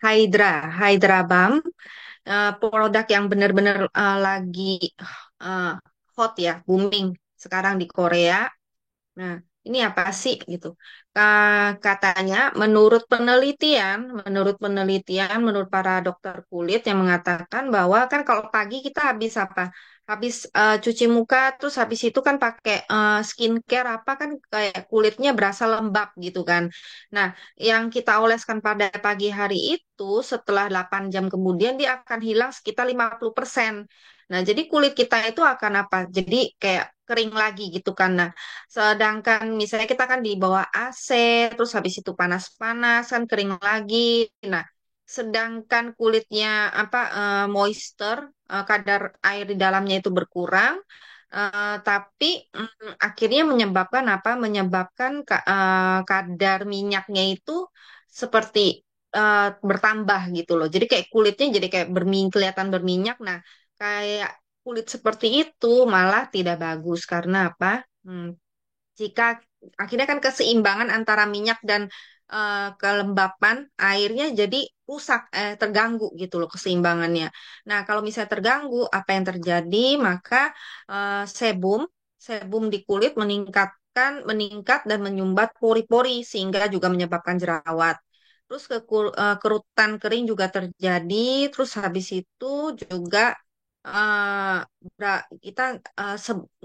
Hydra, Hydra Balm, produk yang benar-benar lagi eh, hot ya, booming sekarang di Korea. Nah, ini apa sih gitu? Katanya menurut para dokter kulit yang mengatakan bahwa kan kalau pagi kita habis apa? Habis cuci muka, terus habis itu kan pakai skincare apa kan kayak kulitnya berasa lembab gitu kan. Nah, yang kita oleskan pada pagi hari itu setelah 8 jam kemudian dia akan hilang sekitar 50%. Nah, jadi kulit kita itu akan apa? Jadi kayak kering lagi gitu kan. Nah, sedangkan misalnya kita kan di bawah AC, terus habis itu panas-panas kan kering lagi. Nah, sedangkan kulitnya apa moisture, kadar air di dalamnya itu berkurang, tapi akhirnya menyebabkan apa? Menyebabkan kadar minyaknya itu seperti bertambah gitu loh. Jadi kayak kulitnya jadi kayak kelihatan berminyak. Nah, kayak kulit seperti itu malah tidak bagus karena apa? Hmm, jika akhirnya kan keseimbangan antara minyak dan kelembapan airnya jadi rusak, terganggu gitu loh keseimbangannya. Nah, kalau misalnya terganggu, apa yang terjadi? Maka sebum sebum di kulit meningkat dan menyumbat pori-pori sehingga juga menyebabkan jerawat. Terus kerutan kering juga terjadi. Terus habis itu juga eh, kita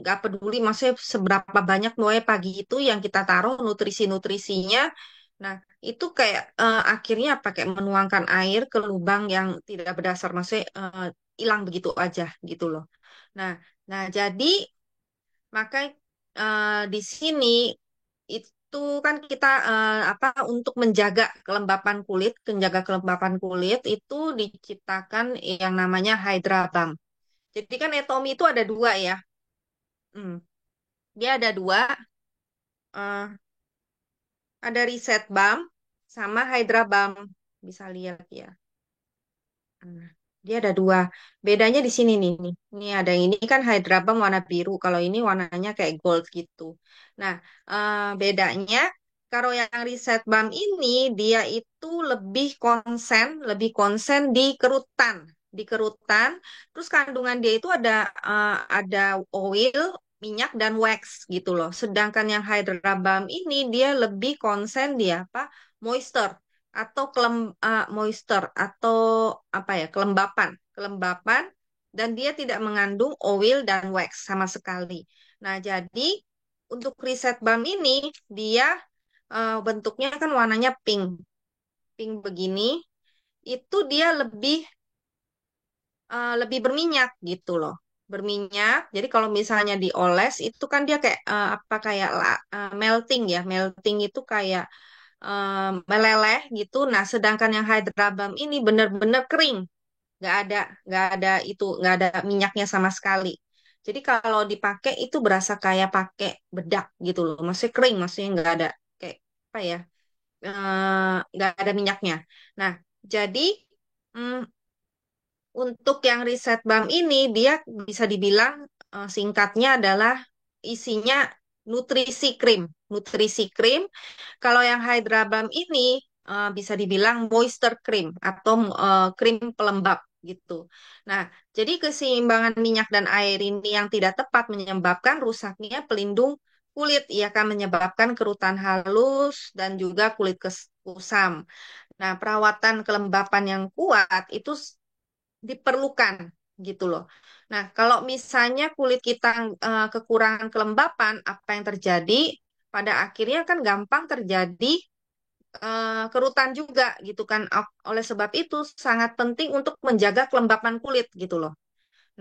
nggak peduli maksudnya seberapa banyak pokoknya pagi itu yang kita taruh nutrisi-nutrisinya. Nah, itu kayak akhirnya pakai menuangkan air ke lubang yang tidak berdasar, maksudnya hilang begitu aja gitu loh. Nah, nah jadi maka di sini itu kan kita apa untuk menjaga kelembapan kulit itu diciptakan yang namanya Hydra Balm. Jadi kan Etomi itu ada dua ya. Hmm. Dia ada dua, eh, ada Reset Balm sama Hydra Balm. Bisa lihat ya. Nah, dia ada dua. Bedanya di sini nih. Ini ada yang ini kan Hydra Balm warna biru. Kalau ini warnanya kayak gold gitu. Nah, bedanya kalau yang Reset Balm ini dia itu lebih konsen di kerutan. Di kerutan, terus kandungan dia itu ada oil, minyak dan wax gitu loh. Sedangkan yang Hydra Balm ini dia lebih konsen di apa? Moisture atau moisture atau apa ya kelembapan dan dia tidak mengandung oil dan wax sama sekali. Nah, jadi untuk riset balm ini dia bentuknya kan warnanya pink, pink begini. Itu dia lebih berminyak gitu loh. Berminyak. Jadi kalau misalnya dioles itu kan dia kayak apa kayak melting ya. Melting itu kayak meleleh gitu. Nah, sedangkan yang Hydra Balm ini benar-benar kering, nggak ada minyaknya sama sekali. Jadi kalau dipakai itu berasa kayak pakai bedak gitu loh. Maksudnya kering, maksudnya nggak ada kayak apa ya, nggak ada minyaknya. Nah, jadi mm, untuk yang riset BAM ini dia bisa dibilang singkatnya adalah isinya nutrisi krim. Nutrisi krim. Kalau yang Hydra Balm ini bisa dibilang moisture cream atau krim pelembab gitu. Nah, jadi keseimbangan minyak dan air ini yang tidak tepat menyebabkan rusaknya pelindung kulit, ia akan menyebabkan kerutan halus dan juga kulit kusam. Nah, perawatan kelembapan yang kuat itu diperlukan gitu loh. Nah, kalau misalnya kulit kita kekurangan kelembapan, apa yang terjadi? Pada akhirnya kan gampang terjadi kerutan juga gitu kan. Oleh sebab itu sangat penting untuk menjaga kelembapan kulit gitu loh.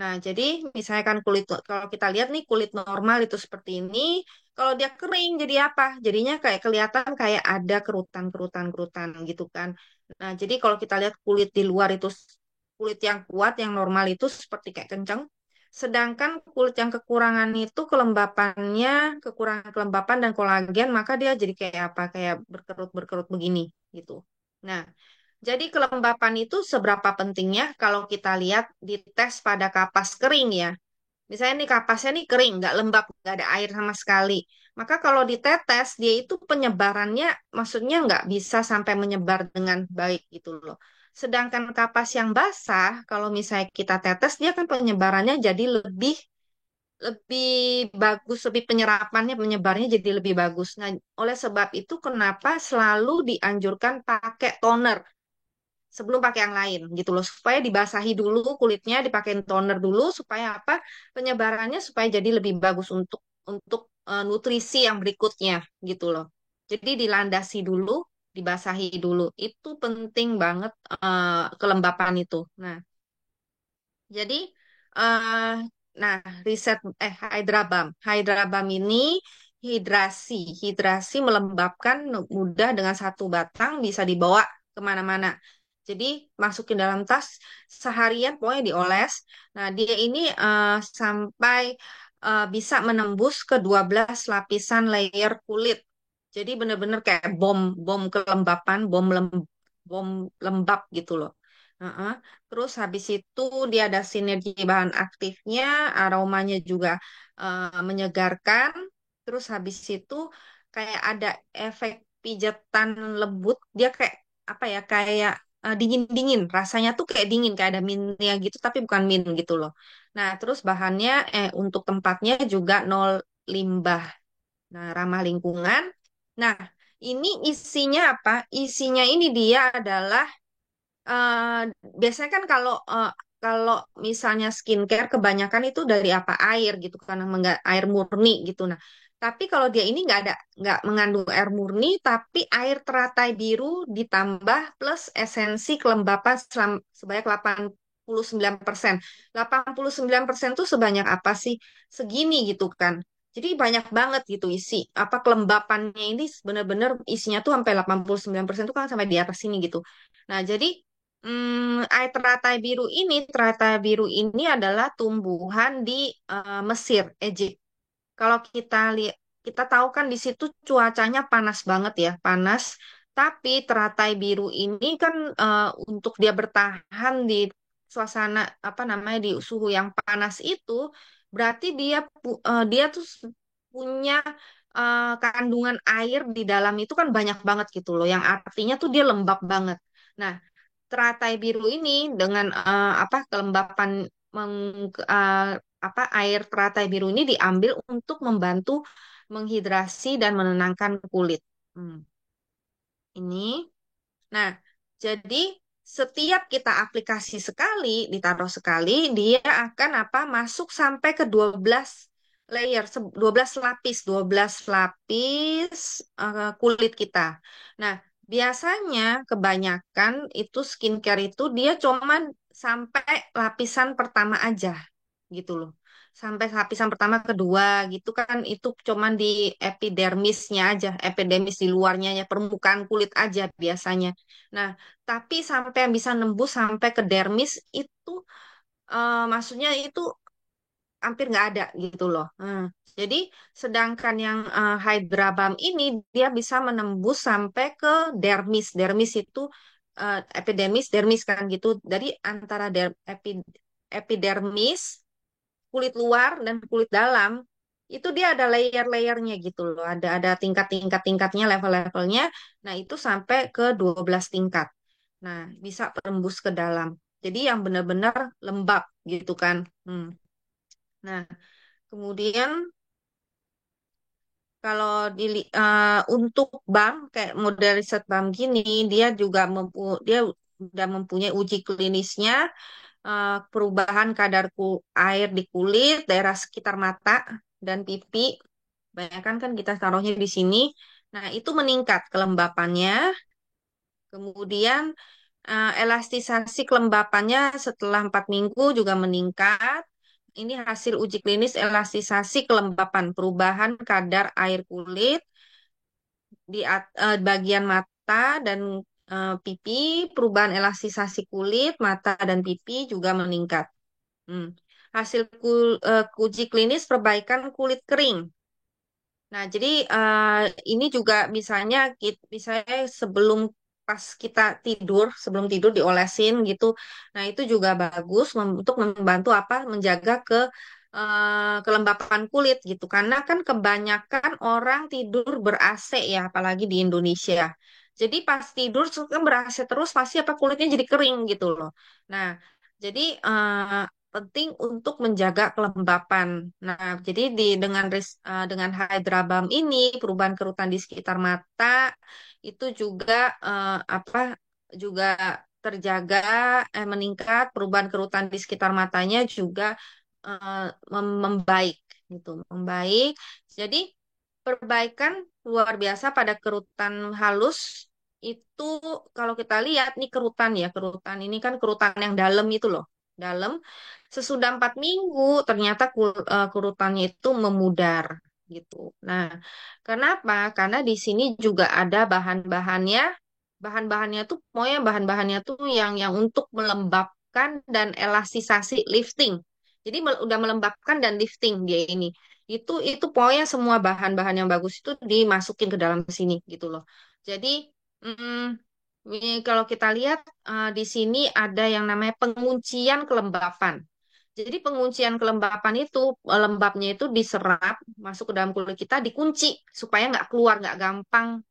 Nah, jadi misalnya kan kalau kita lihat nih kulit normal itu seperti ini, kalau dia kering jadi apa? Jadinya kayak kelihatan kayak ada kerutan-kerutan-kerutan gitu kan. Nah, jadi kalau kita lihat kulit di luar itu kulit yang kuat, yang normal itu seperti kayak kencang. Sedangkan kulit yang kekurangan itu kekurangan kelembapan dan kolagen, maka dia jadi kayak apa? Kayak berkerut-berkerut begini gitu. Nah, jadi kelembapan itu seberapa pentingnya kalau kita lihat di tes pada kapas kering ya. Misalnya nih kapasnya nih kering, nggak lembab, nggak ada air sama sekali. Maka kalau ditetes, dia itu penyebarannya maksudnya nggak bisa sampai menyebar dengan baik gitu loh. Sedangkan kapas yang basah, kalau misalnya kita tetes, dia kan penyebarannya jadi lebih lebih bagus, lebih penyerapannya, penyebarnya jadi lebih bagus. Nah, oleh sebab itu kenapa selalu dianjurkan pakai toner sebelum pakai yang lain gitu loh, supaya dibasahi dulu kulitnya, dipakein toner dulu supaya apa? Penyebarannya supaya jadi lebih bagus untuk nutrisi yang berikutnya gitu loh. Jadi dilandasi dulu, dibasahi dulu. Itu penting banget kelembapan itu. Nah, jadi, eh nah, Hydrabam. Hydrabam ini hidrasi. Hidrasi melembabkan mudah dengan satu batang bisa dibawa kemana-mana. Jadi masukin dalam tas seharian pokoknya dioles. Nah, dia ini sampai bisa menembus ke 12 lapisan layer kulit. Jadi benar-benar kayak bom bom kelembapan, bom lembab gitu loh. Heeh. Terus habis itu dia ada sinergi bahan aktifnya, aromanya juga menyegarkan. Terus habis itu kayak ada efek pijatan lembut. Dia kayak apa ya? Kayak dingin-dingin. Rasanya tuh kayak dingin, kayak ada mintnya gitu, tapi bukan mint gitu loh. Nah, terus bahannya untuk tempatnya juga nol limbah. Nah, ramah lingkungan. Nah, ini isinya apa? Isinya ini dia adalah eh biasanya kan kalau misalnya skincare kebanyakan itu dari apa air gitu karena enggak air murni gitu. Nah, tapi kalau dia ini nggak mengandung air murni, tapi air teratai biru ditambah plus esensi kelembapan sebanyak 89%. 89% tuh sebanyak apa sih? Segini gitu kan. Jadi banyak banget gitu isi. Apa kelembapannya ini benar-benar isinya tuh sampai 89% tuh kan sampai di atas sini gitu. Nah, jadi air teratai biru ini adalah tumbuhan di Mesir, Egypt. Kalau kita lihat, kita tahu kan di situ cuacanya panas banget ya, panas. Tapi teratai biru ini kan untuk dia bertahan di suasana apa namanya di suhu yang panas itu, berarti dia tuh punya kandungan air di dalam itu kan banyak banget gitu loh, yang artinya tuh dia lembab banget. Nah, teratai biru ini dengan apa kelembapan apa air teratai biru ini diambil untuk membantu menghidrasi dan menenangkan kulit. Hmm, ini. Nah, jadi setiap kita aplikasi sekali, ditaruh sekali, dia akan apa masuk sampai ke 12 layer, 12 lapis, 12 lapis kulit kita. Nah, biasanya kebanyakan itu skincare itu dia cuman sampai lapisan pertama aja gitu loh. Sampai lapisan pertama, kedua gitu kan itu cuman di epidermisnya aja, epidermis di luarnya ya, permukaan kulit aja biasanya. Nah, tapi sampai yang bisa nembus sampai ke dermis itu maksudnya itu hampir nggak ada gitu loh. Jadi sedangkan yang Hydrabam ini dia bisa menembus sampai ke dermis. Dermis itu epidermis, dermis kan gitu. Dari antara epidermis kulit luar dan kulit dalam itu dia ada layer-layernya gitu loh. Ada tingkat-tingkat-tingkatnya, level-levelnya. Nah, itu sampai ke 12 tingkat. Nah, bisa tembus ke dalam. Jadi yang benar-benar lembab gitu kan. Nah, kemudian kalau untuk bank kayak model riset bank gini, dia udah mempunyai uji klinisnya perubahan kadar air di kulit, daerah sekitar mata dan pipi. Banyak kan kita taruhnya di sini. Nah, itu meningkat kelembapannya. Kemudian elastisasi kelembapannya setelah 4 minggu juga meningkat. Ini hasil uji klinis elastisasi kelembapan, perubahan kadar air kulit di bagian mata dan pipi, perubahan elastisasi kulit, mata dan pipi juga meningkat. Hmm. Hasil uji klinis perbaikan kulit kering. Nah, jadi ini juga misalnya sebelum pas kita tidur, sebelum tidur diolesin gitu. Nah, itu juga bagus untuk membantu apa? Menjaga kelembapan kulit gitu. Karena kan kebanyakan orang tidur ber-AC ya, apalagi di Indonesia. Jadi pas tidur kan ber-AC terus pasti apa kulitnya jadi kering gitu loh. Nah, jadi penting untuk menjaga kelembapan. Nah, jadi dengan Hydra Balm ini perubahan kerutan di sekitar mata itu juga apa juga terjaga meningkat, perubahan kerutan di sekitar matanya juga membaik gitu, membaik. Jadi perbaikan luar biasa pada kerutan halus itu kalau kita lihat nih kerutan ya, kerutan ini kan kerutan yang dalam itu loh. Dalam sesudah 4 minggu ternyata kerutannya itu memudar gitu. Nah, kenapa? Karena di sini juga ada bahan-bahannya tuh pokoknya bahan-bahannya tuh yang untuk melembabkan dan elastisasi lifting. Jadi udah melembabkan dan lifting dia ini. Itu pokoknya semua bahan-bahan yang bagus itu dimasukin ke dalam sini gitu loh. Jadi ini kalau kita lihat di sini ada yang namanya penguncian kelembapan. Jadi penguncian kelembapan itu lembabnya itu diserap masuk ke dalam kulit kita dikunci supaya nggak keluar, nggak gampang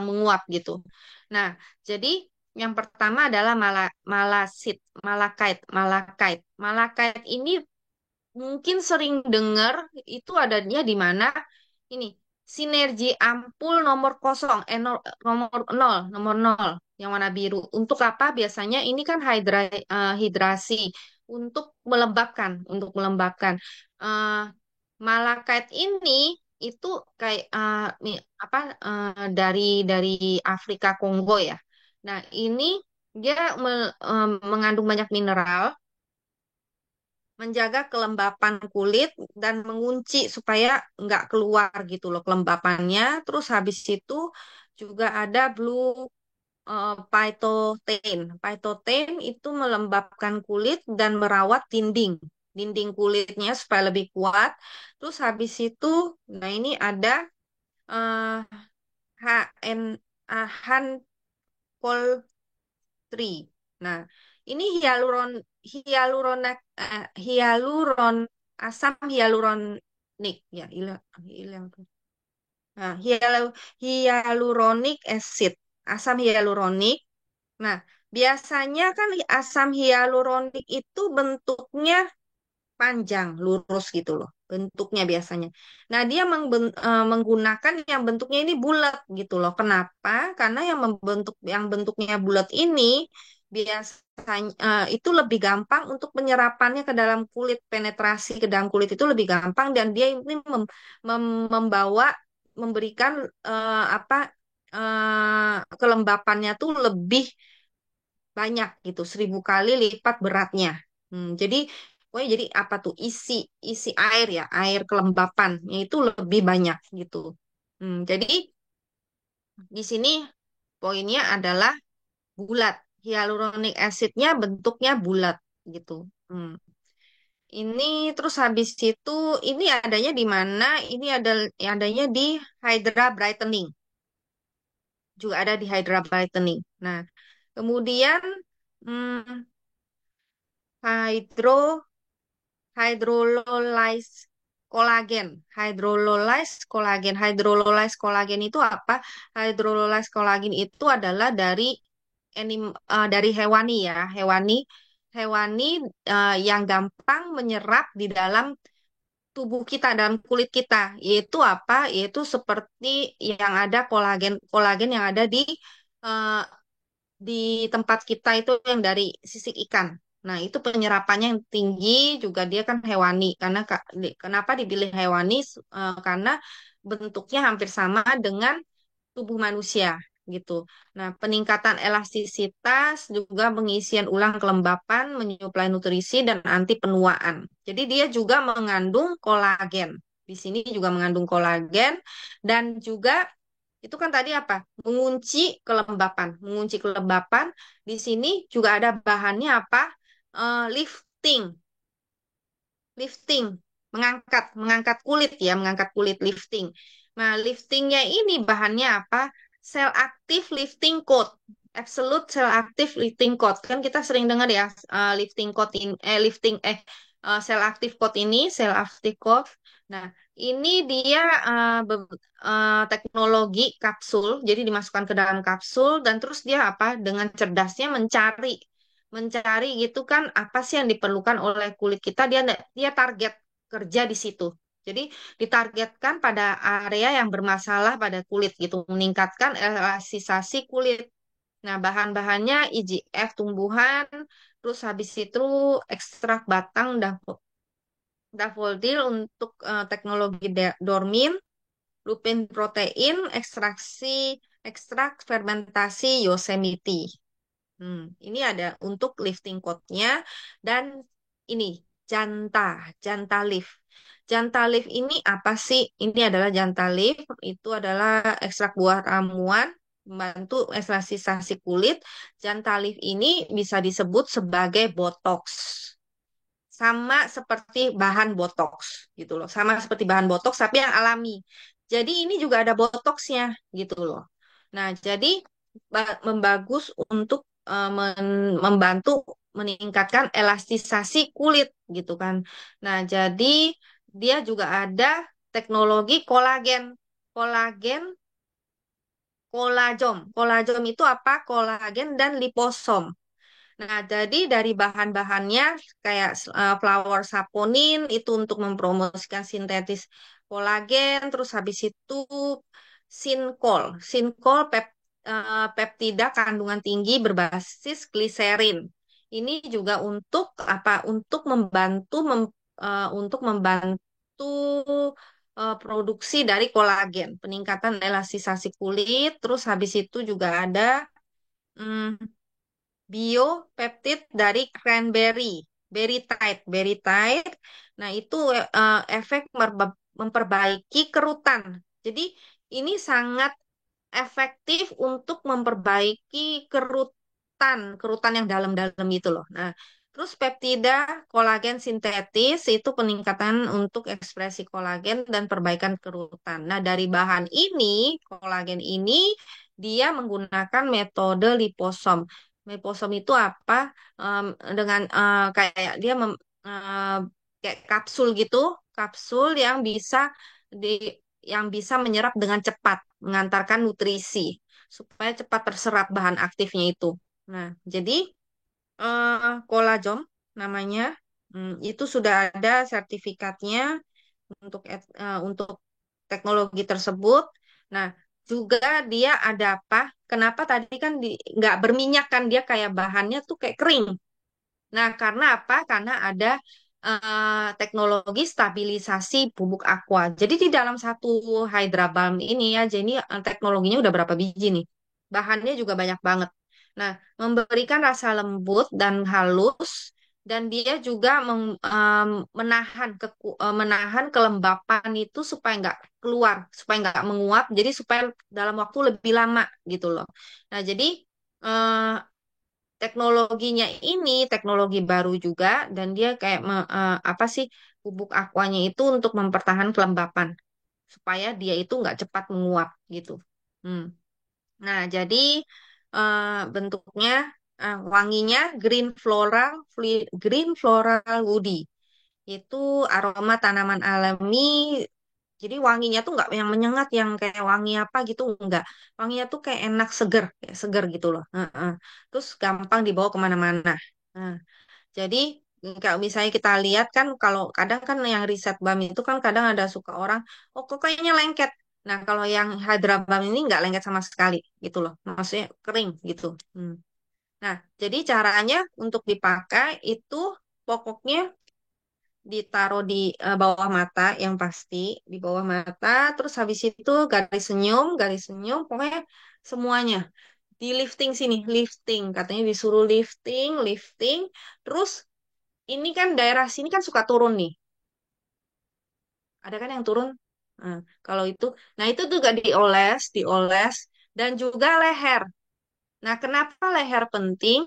menguap gitu. Nah, jadi yang pertama adalah malasit, malakite ini mungkin sering dengar itu adanya di mana ini sinergi ampul nomor kosong, nomor nol yang warna biru. Untuk apa? Biasanya ini kan hidrasi untuk melembabkan. Eh, Malakite ini itu kayak apa dari Afrika Kongo ya. Nah, ini dia mengandung banyak mineral, menjaga kelembapan kulit dan mengunci supaya nggak keluar gitu loh kelembapannya. Terus habis itu juga ada blue phytoten. Phytoten itu melembabkan kulit dan merawat dinding kulitnya supaya lebih kuat. Terus habis itu, nah ini ada eh, HN Han Poultry. Nah, ini hyaluron asam hyaluronik ya, Nah, hyaluronic acid, asam hyaluronik. Nah, biasanya kan asam hyaluronik itu bentuknya panjang, lurus gitu loh, bentuknya biasanya. Nah, dia menggunakan yang bentuknya ini bulat gitu loh. Kenapa? Karena yang bentuknya bulat ini biasanya itu lebih gampang untuk penyerapannya ke dalam kulit, penetrasi ke dalam kulit itu lebih gampang dan dia ini membawa memberikan apa kelembapannya tuh lebih banyak gitu, 1.000 kali lipat beratnya. Jadi, pokoknya jadi apa tuh isi isi air ya, air kelembapannya itu lebih banyak gitu. Jadi di sini poinnya adalah bulat. Hyaluronic acidnya bentuknya bulat gitu. Hmm. Ini terus habis itu ini adanya di mana? Ini adanya di Hydra Brightening. Juga ada di Hydra Brightening. Nah, kemudian hmm, Hydro hydrolyze kolagen. Hydrolyze kolagen itu apa? Hydrolyze kolagen itu adalah dari hewani ya, hewani yang gampang menyerap di dalam tubuh kita, dalam kulit kita. Yaitu apa? Yaitu seperti yang ada kolagen yang ada eh, di tempat kita itu yang dari sisik ikan. Nah, itu penyerapannya yang tinggi juga dia kan hewani. Kenapa dipilih hewani? Karena bentuknya hampir sama dengan tubuh manusia gitu. Nah, peningkatan elastisitas juga pengisian ulang kelembapan, menyuplai nutrisi dan anti penuaan. Jadi dia juga mengandung kolagen. Di sini juga mengandung kolagen dan juga itu kan tadi apa? Mengunci kelembapan. Di sini juga ada bahannya apa? Lifting, lifting, mengangkat kulit ya, mengangkat kulit lifting. Nah, liftingnya ini bahannya apa? Sel aktif lifting coat, absolute sel aktif lifting coat. Kan kita sering dengar ya lifting coat sel aktif coat ini, sel aktif coat. Nah, ini dia teknologi kapsul, jadi dimasukkan ke dalam kapsul dan terus dia apa? Dengan cerdasnya mencari gitu kan apa sih yang diperlukan oleh kulit kita, dia target kerja di situ. Jadi ditargetkan pada area yang bermasalah pada kulit gitu, meningkatkan elastisasi kulit. Nah, bahan-bahannya IGF tumbuhan, terus habis itu ekstrak batang daffodil untuk teknologi dormin, lupin protein, ekstrak fermentasi Yosemite. Ini ada untuk lifting coatnya dan ini Janta Leaf. Janta Leaf ini apa sih? Ini adalah Janta Leaf, itu adalah ekstrak buah ramuan membantu elastisasi kulit. Janta Leaf ini bisa disebut sebagai botox. Sama seperti bahan botox gitu loh. Sama seperti bahan botox tapi yang alami. Jadi ini juga ada botoxnya gitu loh. Nah, jadi membagus untuk membantu meningkatkan elastisasi kulit gitu kan. Nah, jadi dia juga ada teknologi kolagen. Kolagen, kolajom. Kolajom itu apa? Kolagen dan liposom. Nah, jadi dari bahan-bahannya kayak flower saponin itu untuk mempromosikan sintetis kolagen, terus habis itu sinkol, peptida kandungan tinggi berbasis gliserin. Ini juga untuk apa? Untuk membantu produksi dari kolagen, peningkatan elastisasi kulit, terus habis itu juga ada hmm, biopeptid dari cranberry, beritide. Nah, itu efek memperbaiki kerutan. Jadi, ini sangat efektif untuk memperbaiki kerutan yang dalam-dalam itu loh. Nah, terus peptida kolagen sintetis itu peningkatan untuk ekspresi kolagen dan perbaikan kerutan. Nah, dari bahan ini, kolagen ini dia menggunakan metode liposom. Liposom itu apa? Em, dengan kayak dia kayak kapsul gitu, kapsul di yang bisa menyerap dengan cepat, mengantarkan nutrisi supaya cepat terserap bahan aktifnya itu. Nah, jadi kolajom namanya, itu sudah ada sertifikatnya untuk teknologi tersebut. Nah, juga dia ada apa? Kenapa tadi kan nggak berminyak kan dia kayak bahannya tuh kayak kering. Nah, karena apa? Karena ada teknologi stabilisasi bubuk aqua. Jadi di dalam satu Hydra Balm ini ya, jadi teknologinya udah berapa biji nih? Bahannya juga banyak banget. Nah, memberikan rasa lembut dan halus, dan dia juga menahan kelembapan itu supaya nggak keluar, supaya nggak menguap, jadi supaya dalam waktu lebih lama gitu loh. Nah, jadi eh, teknologinya ini teknologi baru juga dan dia kayak apa sih bubuk aquanya itu untuk mempertahankan kelembapan supaya dia itu nggak cepat menguap gitu. Hmm. Nah, jadi bentuknya wanginya green floral woody. Itu aroma tanaman alami. Jadi wanginya tuh nggak yang menyengat, yang kayak wangi apa gitu, nggak. Wanginya tuh kayak enak, kayak seger gitu loh. Heeh. Terus gampang dibawa kemana-mana. Nah, jadi kalau misalnya kita lihat kan, kalau kadang kan yang riset BAM itu kan kadang ada suka orang, oh kok kayaknya lengket. Nah, kalau yang Hydra BAM ini nggak lengket sama sekali gitu loh. Maksudnya kering gitu. Hmm. Nah, jadi caranya untuk dipakai itu pokoknya ditaruh di bawah mata yang pasti di bawah mata, terus habis itu garis senyum pokoknya semuanya di lifting sini, lifting katanya disuruh lifting lifting. Terus ini kan daerah sini kan suka turun nih, ada kan yang turun. Nah, kalau itu, nah itu juga dioles dioles, dan juga leher. Nah, kenapa leher penting?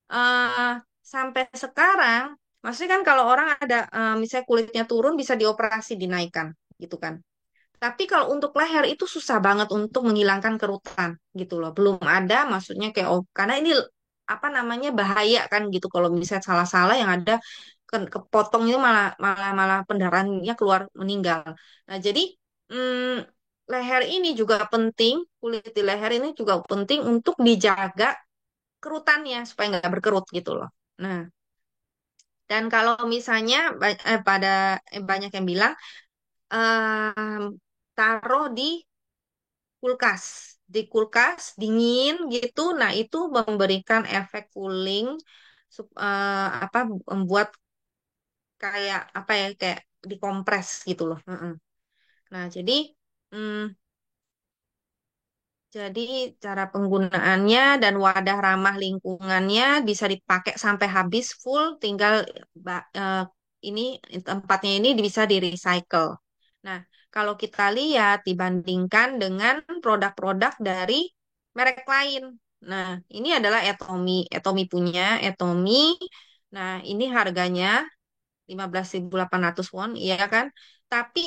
eh Sampai sekarang, maksudnya kan kalau orang ada misalnya kulitnya turun bisa dioperasi dinaikkan gitu kan. Tapi kalau untuk leher itu susah banget untuk menghilangkan kerutan gitu loh. Belum ada, maksudnya kayak oh karena ini apa namanya bahaya kan gitu kalau misalnya salah-salah yang ada kepotong itu malah malah malah pendarahannya keluar meninggal. Nah, jadi leher ini juga penting, kulit di leher ini juga penting untuk dijaga kerutannya supaya nggak berkerut gitu loh. Nah, dan kalau misalnya banyak yang bilang em, taruh di kulkas, di kulkas dingin gitu. Nah, itu memberikan efek cooling, apa membuat kayak apa ya kayak dikompres gitu loh. Heeh. Nah, mm, jadi cara penggunaannya dan wadah ramah lingkungannya bisa dipakai sampai habis full, tinggal ini tempatnya ini bisa di-recycle. Nah, kalau kita lihat dibandingkan dengan produk-produk dari merek lain. Nah, ini adalah Atomy. Atomy punya Atomy. Nah, ini harganya 15.800 won, iya kan? Tapi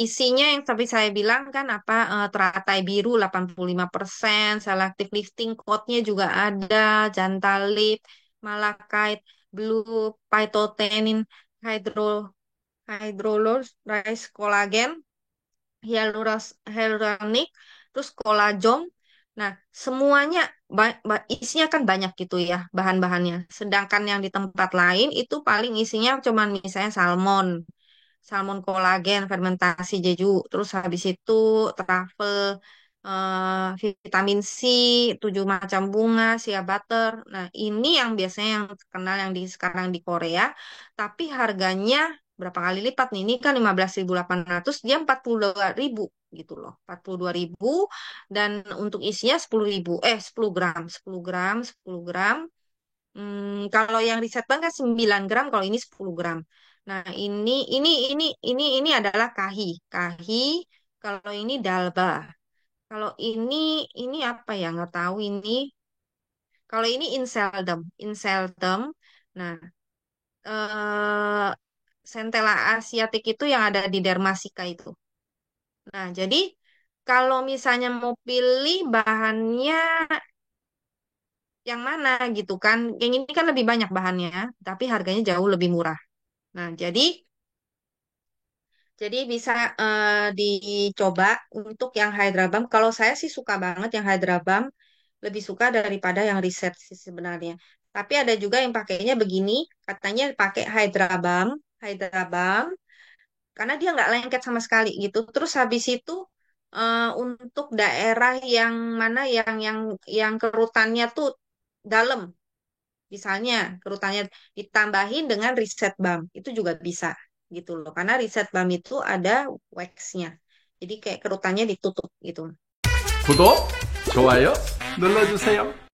isinya yang tapi saya bilang kan apa teratai biru 85%, selective lifting coatnya juga ada, Jantalip, malachite, blue, phytotenin, hydro hydrolyzed collagen, hyaluronic, terus kolagen. Nah, semuanya isinya kan banyak gitu ya bahan-bahannya. Sedangkan yang di tempat lain itu paling isinya cuman misalnya salmon, salmon kolagen, fermentasi jeju, terus habis itu truffle, vitamin C, 7 macam bunga, shea butter. Nah, ini yang biasanya yang terkenal yang di sekarang di Korea, tapi harganya berapa kali lipat nih? Ini kan 15.800, dia 42.000 gitu loh. 42.000 dan untuk isinya 10.000, 10 gram, 10 gram, 10 gram. Kalau yang riset bank kan 9 gram, kalau ini 10 gram. Nah, ini adalah kahi. Kahi, kalau ini dalba. Kalau ini apa ya? Nggak tahu ini. Kalau ini inseldom, inseldom. Nah, eh Centella asiatic itu yang ada di Dermasica itu. Nah, jadi kalau misalnya mau pilih bahannya yang mana gitu kan, yang ini kan lebih banyak bahannya, tapi harganya jauh lebih murah. Nah, jadi bisa dicoba untuk yang Hydra Balm. Kalau saya sih suka banget yang Hydra Balm, lebih suka daripada yang riset sih sebenarnya. Tapi ada juga yang pakainya begini, katanya pakai Hydra Balm, Hydra Balm, karena dia nggak lengket sama sekali gitu. Terus habis itu untuk daerah yang mana yang kerutannya tuh dalam, misalnya kerutannya ditambahin dengan reset balm itu juga bisa gitu loh. Karena reset balm itu ada waxnya. Jadi kayak kerutannya ditutup gitu. 구독, 좋아요 눌러주세요.